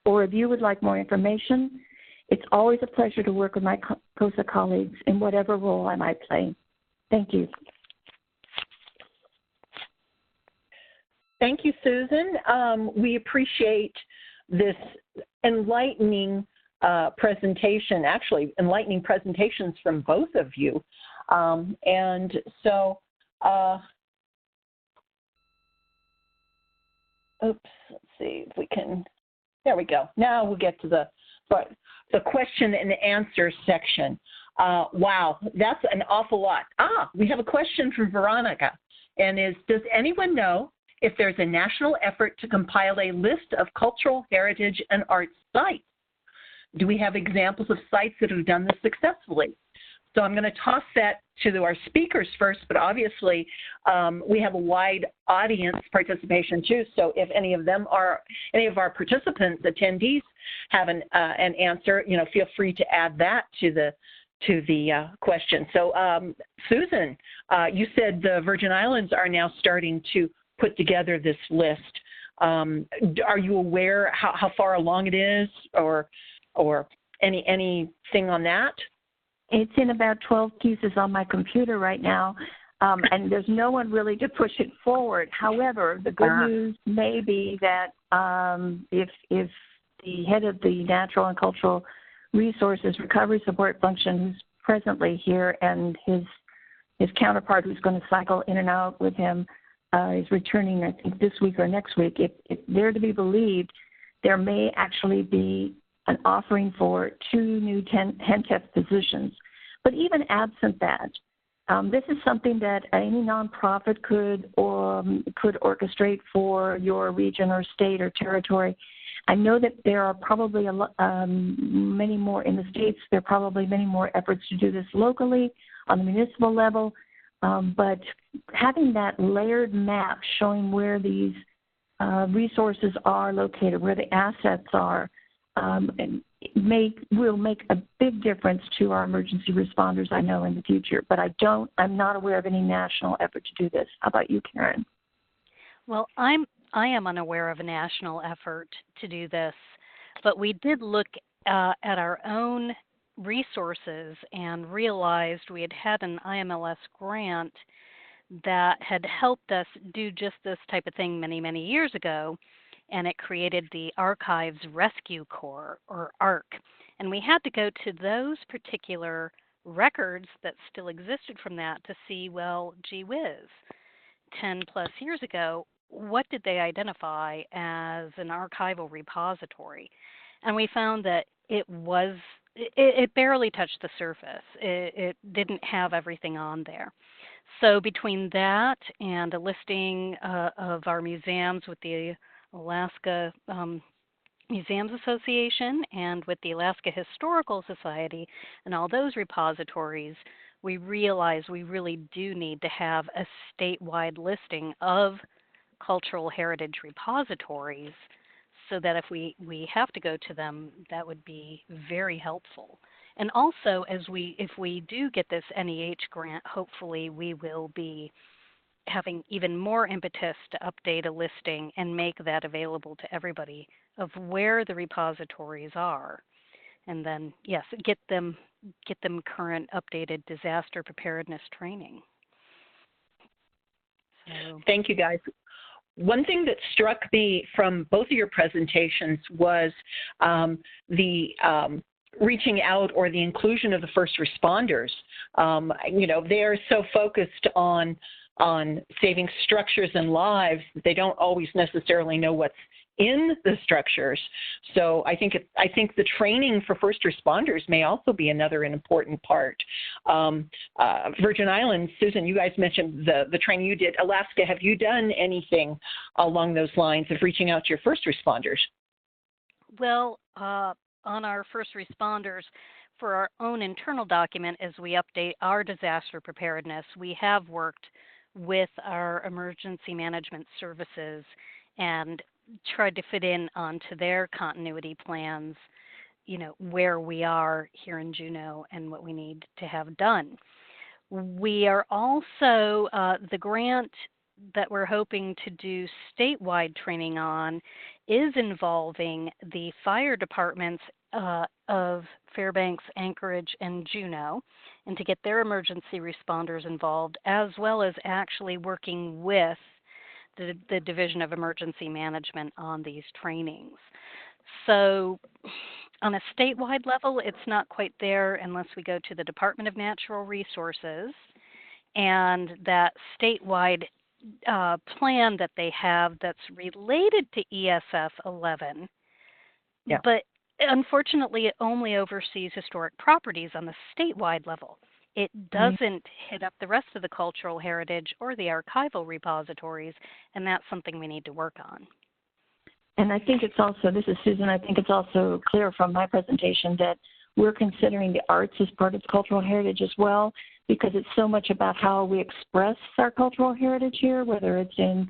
Speaker 4: or if you would like more information. It's always a pleasure to work with my CoSA colleagues in whatever role I might play. Thank you.
Speaker 1: Thank you, Susan. We appreciate this enlightening presentation, actually enlightening presentations from both of you. And so, let's see if we can, there we go. Now we'll get to the question and answer section. Wow, that's an awful lot. We have a question from Veronica, and does anyone know if there's a national effort to compile a list of cultural heritage and arts sites? Do we have examples of sites that have done this successfully? So I'm going to toss that to our speakers first, but obviously we have a wide audience participation too. So if any of our participants, attendees, have an answer, feel free to add that to the question. So Susan, you said the Virgin Islands are now starting to put together this list. Are you aware how far along it is, or anything on that?
Speaker 4: It's in about 12 pieces on my computer right now, and there's no one really to push it forward. However, the good news may be that if the head of the Natural and Cultural Resources Recovery Support Function, who's presently here, and his counterpart who's going to cycle in and out with him, is returning, I think, this week or next week. If they're to be believed, there may actually be an offering for 2 new HENTF positions. But even absent that, this is something that any nonprofit could orchestrate for your region or state or territory. I know that there are probably many more in the states. There are probably many more efforts to do this locally on the municipal level. But having that layered map showing where these resources are located, where the assets are, will make a big difference to our emergency responders, I know, in the future. But I'm not aware of any national effort to do this. How about you, Karen?
Speaker 2: Well, I am unaware of a national effort to do this, but we did look at our own resources and realized we had an IMLS grant that had helped us do just this type of thing many, many years ago, and it created the Archives Rescue Corps, or ARC. And we had to go to those particular records that still existed from that to see, well, gee whiz, 10 plus years ago, what did they identify as an archival repository? And we found that it barely touched the surface. It didn't have everything on there. So between that and a listing of our museums with the Alaska Museums Association and with the Alaska Historical Society and all those repositories, we realized we really do need to have a statewide listing of cultural heritage repositories so that if we have to go to them, that would be very helpful. And also, if we do get this NEH grant, hopefully we will be having even more impetus to update a listing and make that available to everybody of where the repositories are. And then, yes, get them current updated disaster preparedness training. So.
Speaker 1: Thank you, guys. One thing that struck me from both of your presentations was the reaching out or the inclusion of the first responders. They're so focused on saving structures and lives that they don't always necessarily know what's in the structures. So I think the training for first responders may also be another important part. Virgin Islands, Susan, you guys mentioned the training you did. Alaska, have you done anything along those lines of reaching out to your first responders?
Speaker 2: Well, on our first responders, for our own internal document, as we update our disaster preparedness, we have worked with our emergency management services and tried to fit in onto their continuity plans, where we are here in Juneau and what we need to have done. We are also, the grant that we're hoping to do statewide training on is involving the fire departments of Fairbanks, Anchorage, and Juneau, and to get their emergency responders involved, as well as actually working with the Division of Emergency Management on these trainings. So on a statewide level, it's not quite there unless we go to the Department of Natural Resources and that statewide plan that they have that's related to ESF 11.
Speaker 1: Yeah.
Speaker 2: But unfortunately, it only oversees historic properties on the statewide level. It doesn't hit up the rest of the cultural heritage or the archival repositories, and that's something we need to work on.
Speaker 4: And I think it's also, this is Susan, I think it's also clear from my presentation that we're considering the arts as part of cultural heritage as well, because it's so much about how we express our cultural heritage here, whether it's in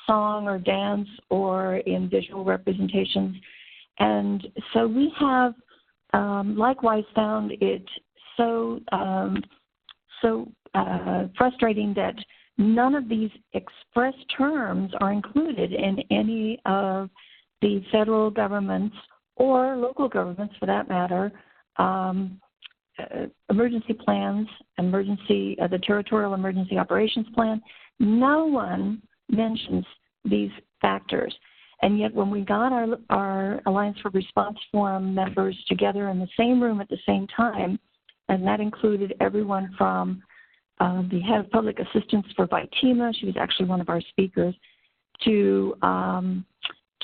Speaker 4: song or dance or in visual representations. And so we have likewise found it so frustrating that none of these express terms are included in any of the federal government's or local governments, for that matter, emergency plans, the Territorial Emergency Operations Plan. No one mentions these factors. And yet when we got our Alliance for Response Forum members together in the same room at the same time, and that included everyone from the head of public assistance for VITEMA, she was actually one of our speakers, to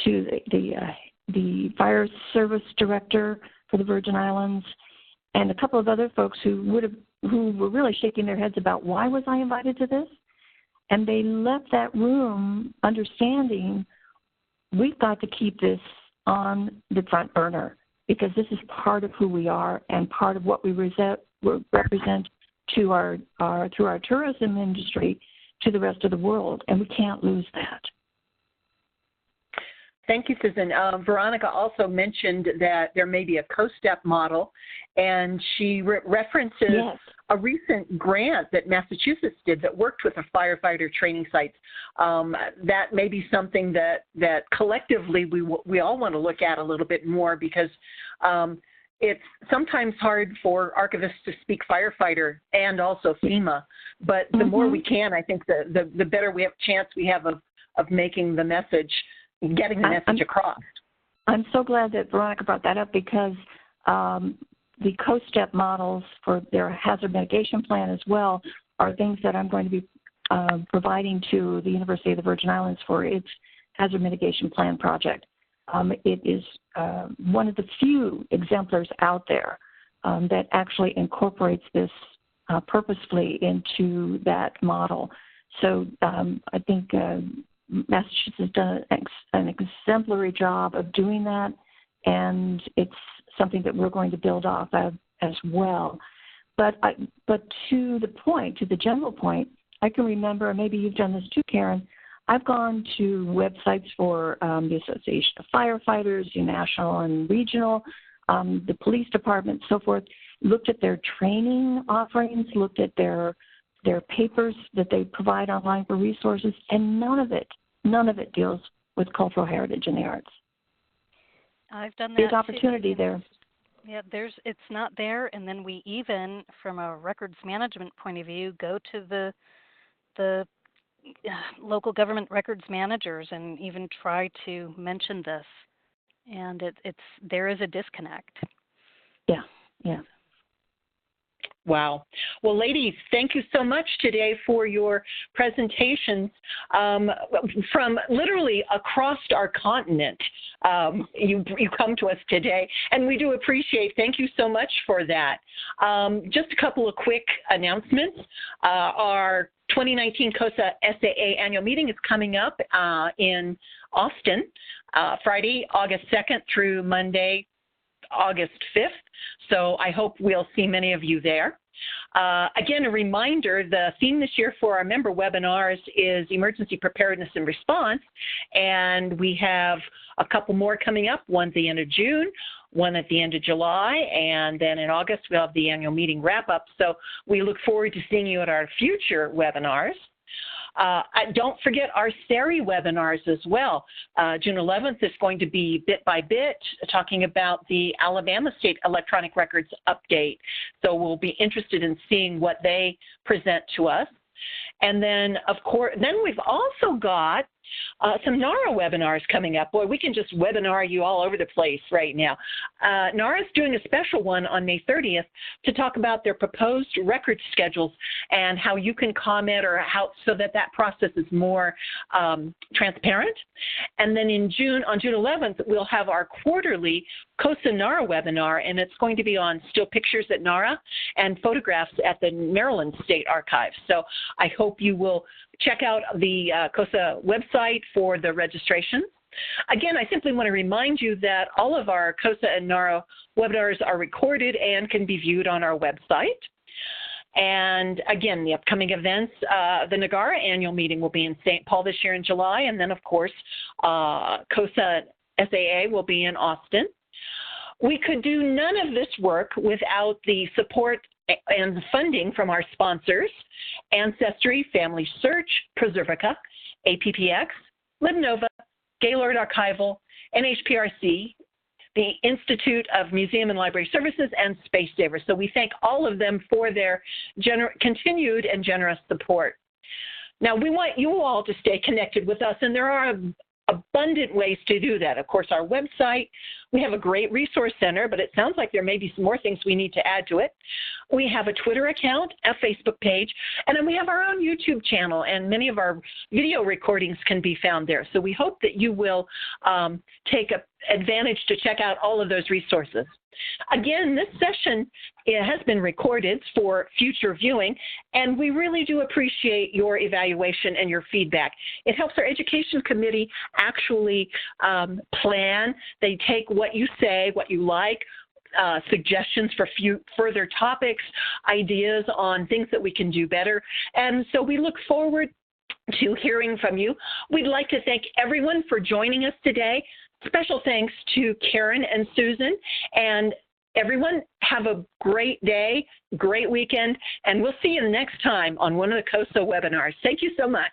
Speaker 4: the the Fire Service Director for the Virgin Islands, and a couple of other folks who were really shaking their heads about why was I invited to this? And they left that room understanding we've got to keep this on the front burner because this is part of who we are and part of what we represent to our through our tourism industry to the rest of the world, and we can't lose that.
Speaker 1: Thank you, Susan. Veronica also mentioned that there may be a CoSTEP model, and she references a recent grant that Massachusetts did that worked with the firefighter training sites. That may be something that collectively we all want to look at a little bit more because it's sometimes hard for archivists to speak firefighter and also FEMA, but the more we can, I think the better chance we have of making the message, getting the message across.
Speaker 4: I'm so glad that Veronica brought that up because the CoSTEP models for their hazard mitigation plan as well are things that I'm going to be providing to the University of the Virgin Islands for its hazard mitigation plan project. It is one of the few exemplars out there that actually incorporates this purposefully into that model. So I think Massachusetts has done an exemplary job of doing that, and it's something that we're going to build off of as well. But to the general point, I can remember, maybe you've done this too, Karen, I've gone to websites for the Association of Firefighters, the national and regional, the police department, so forth, looked at their training offerings, looked at their papers that they provide online for resources, and none of it deals with cultural heritage in the arts.
Speaker 2: I've done that.
Speaker 4: Big opportunity there.
Speaker 2: Yeah, it's not there, and then we even, from a records management point of view, go to the local government records managers and even try to mention this, and there is a disconnect.
Speaker 4: Yeah.
Speaker 1: Wow. Well, ladies, thank you so much today for your presentations from literally across our continent. You come to us today, and we do appreciate. Thank you so much for that. Just a couple of quick announcements. Our 2019 CoSA SAA annual meeting is coming up in Austin, Friday, August 2nd through Monday, August 5th. So I hope we'll see many of you there. Again, a reminder, the theme this year for our member webinars is Emergency Preparedness and Response, and we have a couple more coming up, one at the end of June, one at the end of July, and then in August we'll have the annual meeting wrap-up. So we look forward to seeing you at our future webinars. Don't forget our SERI webinars as well. June 11th is going to be bit by bit talking about the Alabama State Electronic Records update. So we'll be interested in seeing what they present to us. And then, of course, we've also got some NARA webinars coming up. Boy, we can just webinar you all over the place right now. NARA is doing a special one on May 30th to talk about their proposed record schedules and how you can comment or so that process is more transparent. And then on June 11th, we'll have our quarterly CoSA NARA webinar, and it's going to be on still pictures at NARA and photographs at the Maryland State Archives. So I hope you will check out the CoSA website for the registration. Again, I simply want to remind you that all of our CoSA and NARA webinars are recorded and can be viewed on our website. And again, the upcoming events, the NAGARA annual meeting will be in St. Paul this year in July, and then of course, CoSA SAA will be in Austin. We could do none of this work without the support and funding from our sponsors, Ancestry, Family Search, Preservica, APPX, LibNova, Gaylord Archival, NHPRC, the Institute of Museum and Library Services, and Space Savers. So we thank all of them for their continued and generous support. Now, we want you all to stay connected with us, and there are abundant ways to do that. Of course, our website, We have a great resource center, but it sounds like there may be some more things we need to add to it. We have a Twitter account, a Facebook page, and then we have our own YouTube channel, and many of our video recordings can be found there. So we hope that you will take advantage to check out all of those resources. Again, this session has been recorded for future viewing, and we really do appreciate your evaluation and your feedback. It helps our education committee actually plan. They take what you say, what you like, suggestions for further topics, ideas on things that we can do better. And so we look forward to hearing from you. We'd like to thank everyone for joining us today. Special thanks to Karen and Susan, and everyone have a great day, great weekend, and we'll see you next time on one of the CoSA webinars. Thank you so much.